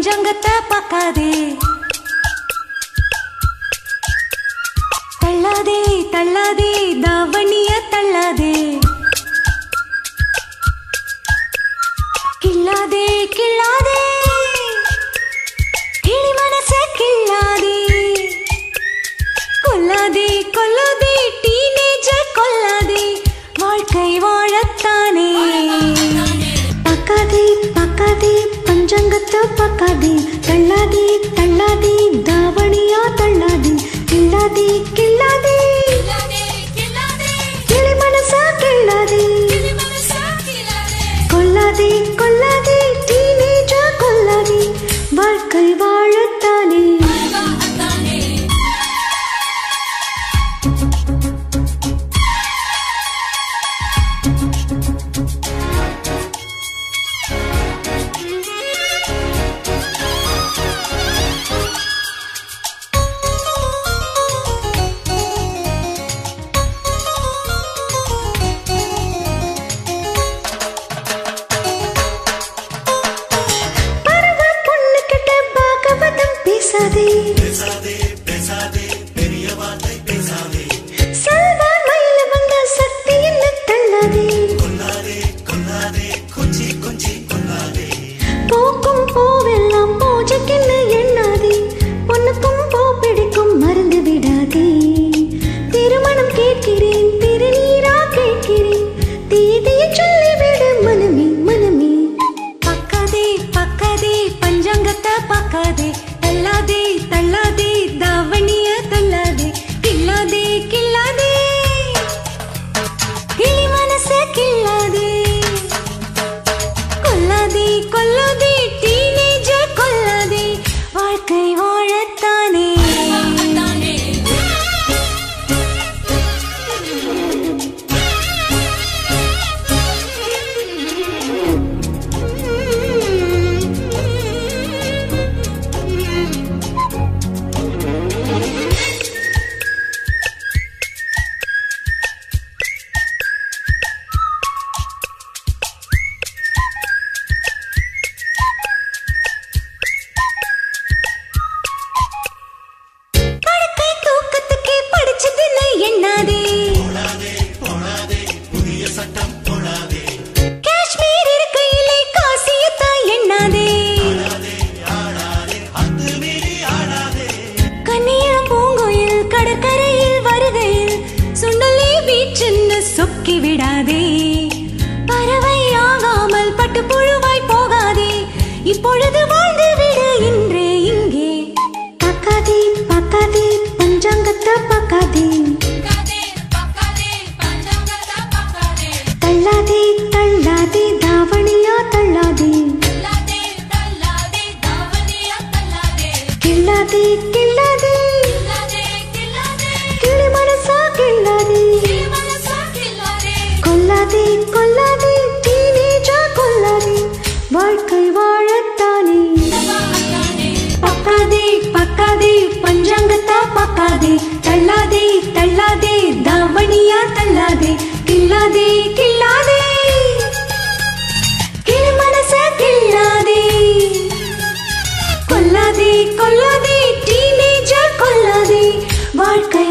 பஞ்சாங்கத்தை பார்க்காதே, தள்ளாதே தள்ளாதே தாவணிய தள்ளாதே, கிள்ளாதே கிள்ளாதே கிளி மனச கிள்ளாதே, கொல்லாதே கொல்லாதே டீனேஜர் கொல்லாதே, வாழ்க்கை வாழத்தானே. பார்க்காதே பார்க்காதே பஞ்சாங்கத்தை பார்க்காதே, தள்ளாதே தள்ளாதே தாவணியா தள்ளாதே, கிள்ளாதே கிள்ளாதே கிளி மனசா கிள்ளாதே, கொல்லாதே கொல்லாதே டீனேஜர் கொல்லாதே, வாழ்க்கை வாழத்தானே. பேசாதே பேசாதே பெரிய வார்த்தை பேசாதே, செல்வா மயில வந்த சக்தி என்ன தள்ளாதே, கொல்லாதே கொல்லாதே கொஞ்சி கொஞ்சி கொல்லாதே, போக்கும் போவெல்லாம் பூஜைக்கென்ன எண்ணாதே, பொண்ணுக்கும் பூ பிடிக்கும் மறந்து விடாதே, திருமணம் கேட்கிறேன் திருநீரா கேட்கிறேன், தீதிய சொல்லிவிடு மனமே மனமே. பார்க்காதே பார்க்காதே பஞ்சாங்கத்தை பார்க்காதே, தள்ளாதே தள்ளாதே தாவணிய தள்ளாதே, கிள்ளாதே கிள்ளாதே கிளி மனச கிள்ளாதே, கொல்லாதே கொல்லாதே டீனேஜர் கொல்லாதே, வாழ்க்கை வாழத்தானே. காஷ்மீர் இருக்கையிலே காசியத்தா எண்ணாதே, கன்னியம் பூங்கோயில் கடற்கரையில் வருகையில் சுண்டலே வீச்சென்று சொக்கி விடாதே, பறவை ஆகாமல் பட்டு புழுவாய் போகாதே, இப்பொழுது வாழ்ந்து விடு இன்றே இங்கே. பார்க்காதே பார்க்காதே பஞ்சாங்கத்தை பார்க்காதே, தள்ளாதே தள்ளாதே தாவணியா தள்ளாதே, கிள்ளாதே கிள்ளாதே கிளி மனசா கிள்ளாதே, கொல்லாதே கொல்லாதே டீனேஜர் கொல்லாதே, வாழ்க்கை வாழத்தானே. பார்க்காதே பார்க்காதே பஞ்சாங்கத்தை பார்க்காதே, தள்ளாதே தள்ளாதே தாவணியா தள்ளாதே, கிள்ளாதே கிள்ளாதே கிளி மனச கிள்ளாதே, கொல்லாதே கொல்லாதே டீனேஜர் கொல்லாதே, வாழ்க்கை